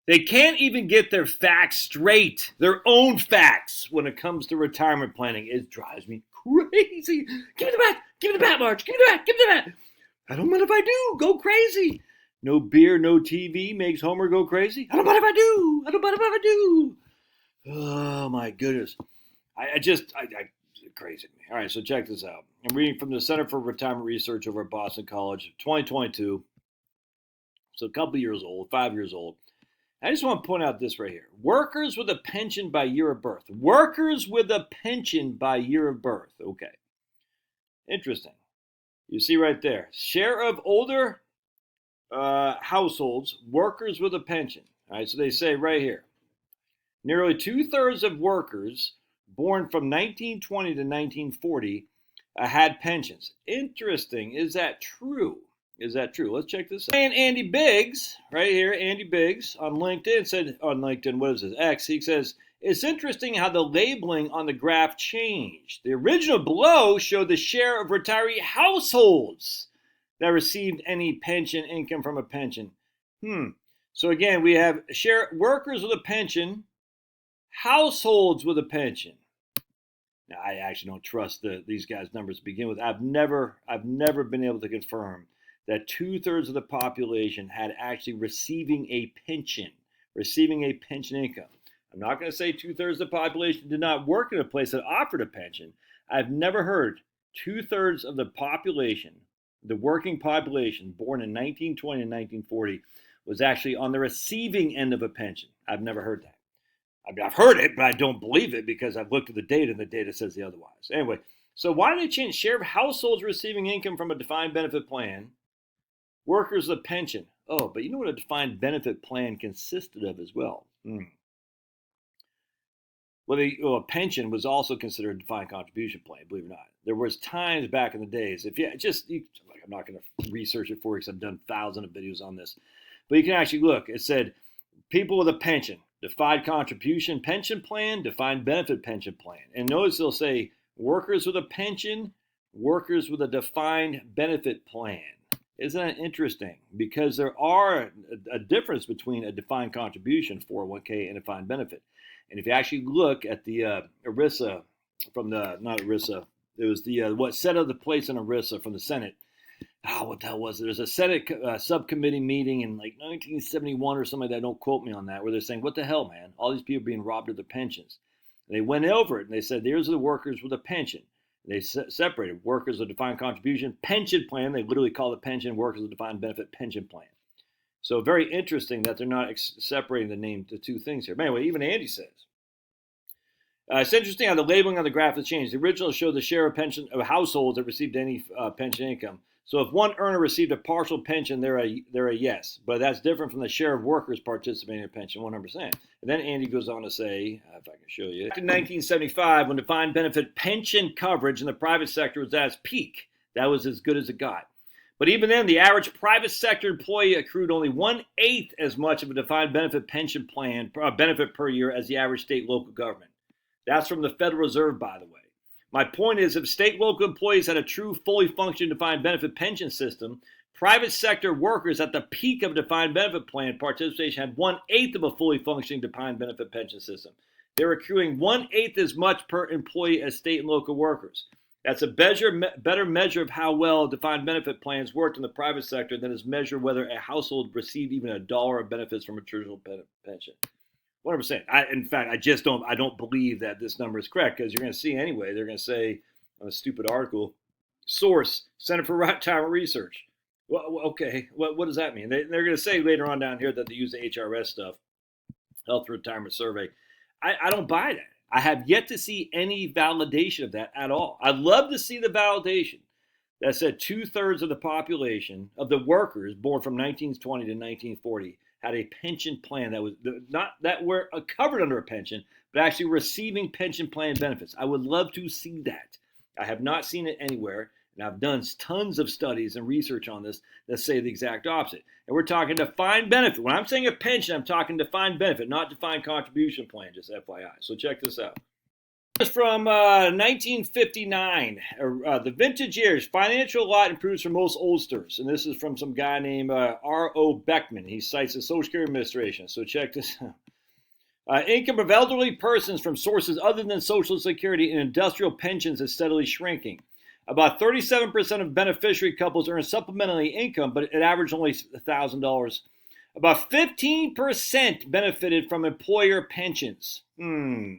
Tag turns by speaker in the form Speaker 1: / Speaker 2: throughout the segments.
Speaker 1: They can't even get their facts straight, their own facts, when it comes to retirement planning. It drives me crazy. Give me the bat. Give me the bat, Marge. Give me the bat. Give me the bat. I don't mind if I do. Go crazy. No beer, no TV makes Homer go crazy. I don't mind if I do. I don't mind if I do. Oh, my goodness. Crazy to me. All right, so check this out. I'm reading from the Center for Retirement Research over at Boston College, 2022. So a couple years old, 5 years old. I just want to point out this right here. Workers with a pension by year of birth. Workers with a pension by year of birth. Okay. Interesting. You see right there. Share of older households, workers with a pension. All right, so they say right here. Nearly 2/3 of workers born from 1920 to 1940 had pensions. Interesting. Is that true? Is that true? Let's check this out. And Andy Biggs, right here, Andy Biggs on LinkedIn said, on LinkedIn, what is this, X, he says, it's interesting how the labeling on the graph changed. The original below showed the share of retiree households that received any pension income from a pension. So again, we have share workers with a pension, households with a pension. Now, I actually don't trust these guys' numbers to begin with. I've never been able to confirm that 2/3 of the population had actually receiving a pension income. I'm not going to say 2/3 of the population did not work in a place that offered a pension. I've never heard 2/3 of the population, the working population born in 1920 and 1940, was actually on the receiving end of a pension. I've never heard that. I mean, I've heard it, but I don't believe it because I've looked at the data and the data says the otherwise. Anyway, so why did they change share of households receiving income from a defined benefit plan? Workers with a pension. Oh, but you know what a defined benefit plan consisted of as well? Well, a pension was also considered a defined contribution plan, believe it or not. There was times back in the days, I'm not going to research it for you because I've done thousands of videos on this, but you can actually look. It said people with a pension, defined contribution pension plan, defined benefit pension plan. And notice they'll say workers with a pension, workers with a defined benefit plan. Isn't that interesting? Because there are a difference between a defined contribution 401k and a defined benefit. And if you actually look at the ERISA not ERISA, it was the what set of the place in ERISA from the Senate. What the hell was it? There's a Senate subcommittee meeting in like 1971 or something like that. Don't quote me on that. Where they're saying, what the hell, man? All these people are being robbed of their pensions. And they went over it and they said, here's the workers with a pension. They separated workers with a defined contribution pension plan. They literally call it pension, workers with a defined benefit pension plan. So very interesting that they're not separating the name to two things here. But anyway, even Andy says. It's interesting how the labeling on the graph has changed. The original showed the share of households that received any pension income. So if one earner received a partial pension, they're a yes. But that's different from the share of workers participating in a pension, 100%. And then Andy goes on to say, if I can show you, in 1975, when defined benefit pension coverage in the private sector was at its peak, that was as good as it got. But even then, the average private sector employee accrued only 1/8 as much of a defined benefit pension plan benefit per year as the average state and local government. That's from the Federal Reserve, by the way. My point is, if state and local employees had a true, fully functioning defined benefit pension system, private sector workers at the peak of defined benefit plan participation had 1/8 of a fully functioning defined benefit pension system. They're accruing 1/8 as much per employee as state and local workers. That's a better measure of how well defined benefit plans worked in the private sector than is measure whether a household received even $1 of benefits from a traditional pension. 100%. I don't believe that this number is correct because you're going to see anyway. They're going to say on a stupid article, source, Center for Retirement Research. Well, okay, what does that mean? They're going to say later on down here that they use the HRS stuff, Health Retirement Survey. I don't buy that. I have yet to see any validation of that at all. I'd love to see the validation that said 2/3 of the population of the workers born from 1920 to 1940 had a pension plan that was not that were covered under a pension, but actually receiving pension plan benefits. I would love to see that. I have not seen it anywhere, and I've done tons of studies and research on this that say the exact opposite. And we're talking defined benefit. When I'm saying a pension, I'm talking defined benefit, not defined contribution plan, just FYI. So check this out. It's from 1959. The vintage years. Financial lot improves for most oldsters. And this is from some guy named R.O. Beckman. He cites the Social Security Administration. So check this out. Income of elderly persons from sources other than Social Security and industrial pensions is steadily shrinking. About 37% of beneficiary couples earn supplementary income, but it averaged only $1,000. About 15% benefited from employer pensions. 15%.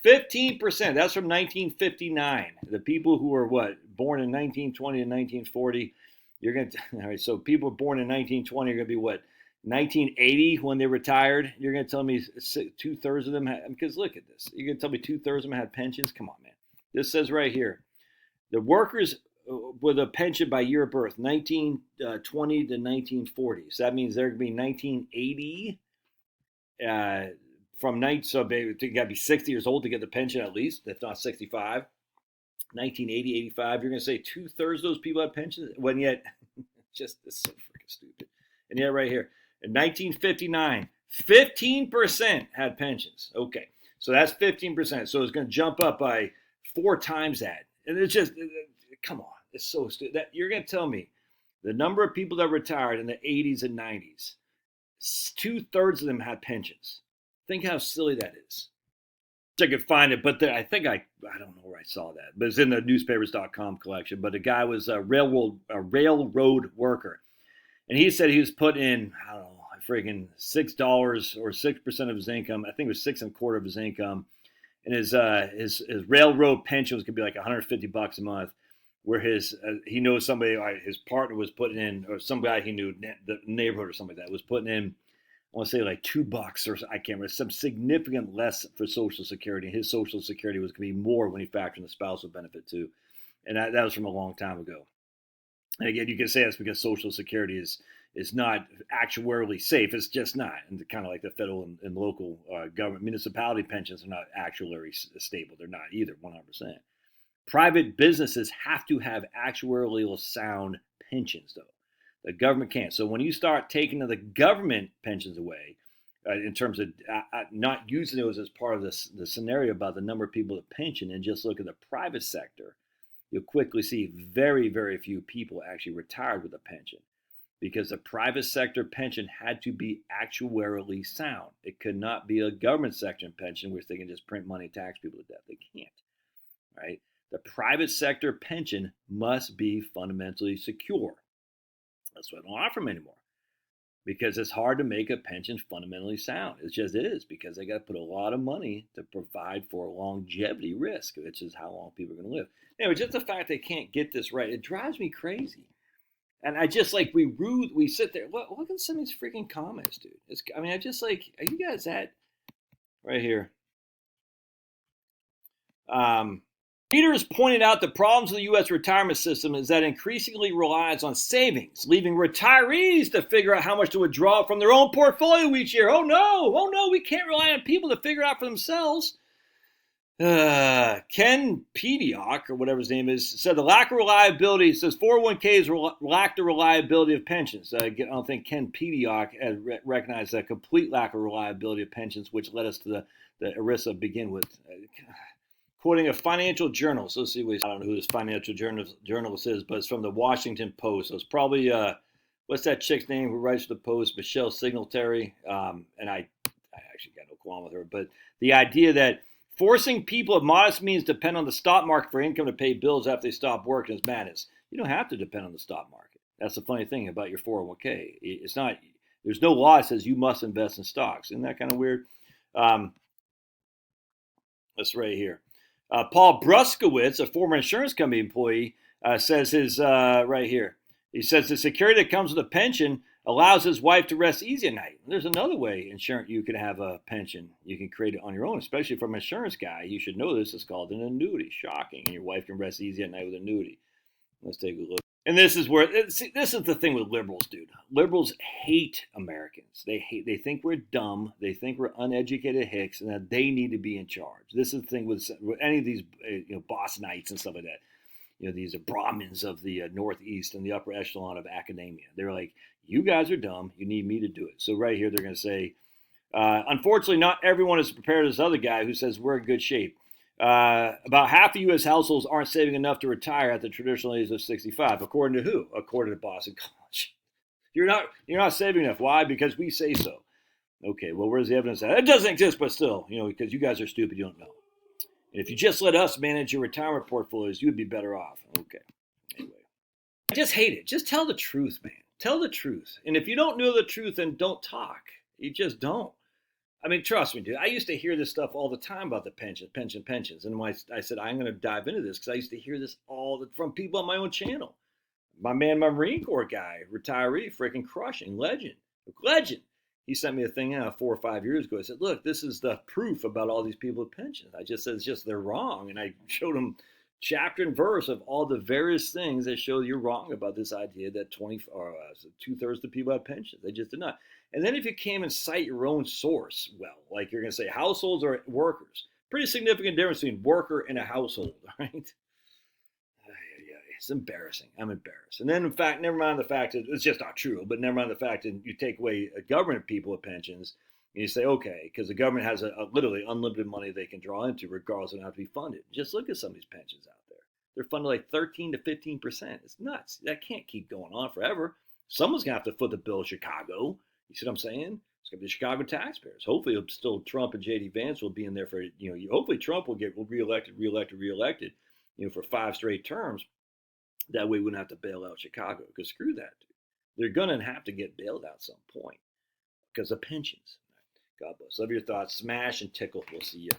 Speaker 1: That's from 1959. The people who were born in 1920 and 1940. You're going to, all right, so people born in 1920 are going to be 1980 when they retired. You're going to tell me 2/3 of them had, because look at this. You're going to tell me 2/3 of them had pensions? Come on, man. This says right here, the workers with a pension by year of birth, 1920 to 1940. So that means they're going to be 1980. So you got to be 60 years old to get the pension at least, if not 65. 1980, 85. You're going to say 2/3 of those people have pensions? When yet, just this is so freaking stupid. And yet right here, in 1959, 15% had pensions. Okay, so that's 15%. So it's going to jump up by 4 times that. And it's just, come on, it's so stupid. That you're going to tell me the number of people that retired in the 80s and 90s, 2/3 of them had pensions. Think how silly that is. I could find it, but I think I don't know where I saw that, but it's in the newspapers.com collection. But the guy was a railroad worker, and he said he was put in, I don't know, freaking $6 or 6% of his income. I think it was 6.25% of his income, and his railroad pension was gonna be like $150 a month. Where he knows somebody, his partner was putting in, or some guy he knew, the neighborhood or something like that, was putting in, I want to say like $2 or I can't remember, some significant less for Social Security. His Social Security was going to be more when he factored in the spousal benefit too. And that was from a long time ago. And again, you can say that's because Social Security is not actuarially safe. It's just not. And kind of like the federal and local government, municipality pensions are not actuarially stable. They're not either, 100%. Private businesses have to have actuarially sound pensions, though. The government can't. So when you start taking the government pensions away, in terms of not using those as part of the scenario about the number of people that pension, and just look at the private sector, you'll quickly see very, very few people actually retired with a pension, because the private sector pension had to be actuarially sound. It could not be a government sector pension, which they can just print money, tax people to death. They can't, right? The private sector pension must be fundamentally secure. That's why I don't offer them anymore, because it's hard to make a pension fundamentally sound. It just is, because they got to put a lot of money to provide for longevity risk, which is how long people are going to live. Anyway, just the fact they can't get this right, it drives me crazy. And I just we sit there. Look at some of these freaking comments, dude. I just are you guys that right here? Readers pointed out the problems of the U.S. retirement system is that it increasingly relies on savings, leaving retirees to figure out how much to withdraw from their own portfolio each year. Oh no, we can't rely on people to figure it out for themselves. Ken Pediok, or whatever his name is, said the lack of reliability, says 401ks lack the reliability of pensions. I don't think Ken Pediok recognized the complete lack of reliability of pensions, which led us to the ERISA to begin with. Quoting a financial journal. So let's see, I don't know who this financial journalist is, but it's from the Washington Post. So it's probably, what's that chick's name who writes for the Post? Michelle Singletary. And I actually got no qualm with her. But the idea that forcing people of modest means depend on the stock market for income to pay bills after they stop working is madness. You don't have to depend on the stock market. That's the funny thing about your 401k. It's not, there's no law that says you must invest in stocks. Isn't that kind of weird? That's right here. Paul Bruskowitz, a former insurance company employee, says right here. He says the security that comes with a pension allows his wife to rest easy at night. There's another way you can have a pension. You can create it on your own, especially from an insurance guy. You should know this. It's called an annuity. Shocking. And your wife can rest easy at night with an annuity. Let's take a look. And this is the thing with liberals, dude. Liberals hate Americans. They think we're dumb. They think we're uneducated hicks, and that they need to be in charge. This is the thing with any of these, Bostonites and stuff like that. These Brahmins of the Northeast and the upper echelon of academia. They're like, you guys are dumb. You need me to do it. So right here, they're going to say, unfortunately, not everyone is prepared as this other guy who says we're in good shape. About half of U.S. households aren't saving enough to retire at the traditional age of 65. According to who? According to Boston College. You're not saving enough. Why? Because we say so. Okay, well, where's the evidence that it doesn't exist? But still, because you guys are stupid, you don't know. And if you just let us manage your retirement portfolios, you'd be better off. Okay. Anyway, I just hate it. Just tell the truth, man. Tell the truth. And if you don't know the truth, then don't talk. You just don't. I mean, trust me, dude. I used to hear this stuff all the time about the pensions. And when I said I'm going to dive into this, because I used to hear this from people on my own channel. My Marine Corps guy, retiree, freaking crushing, legend. He sent me a thing 4 or 5 years ago. I said, look, this is the proof about all these people with pensions. I just said, it's just they're wrong. And I showed him chapter and verse of all the various things that show you're wrong about this idea that 2/3 of the people have pensions. They just did not. And then if you came and cite your own source, well, like you're going to say households or workers, pretty significant difference between worker and a household, right? It's embarrassing. I'm embarrassed. And then, in fact, never mind the fact that it's just not true, but never mind the fact that you take away government people with pensions, and you say, okay, because the government has a literally unlimited money they can draw into, regardless of how to be funded. Just look at some of these pensions out there. They're funded like 13 to 15%. It's nuts. That can't keep going on forever. Someone's going to have to foot the bill of Chicago. You see what I'm saying? It's going to be the Chicago taxpayers. Hopefully, it'll still Trump and J.D. Vance will be in there for, hopefully Trump will get reelected, for 5 straight terms. That way we wouldn't have to bail out Chicago, because screw that, dude. They're going to have to get bailed out at some point because of pensions. God bless. Love your thoughts. Smash and tickle. We'll see you.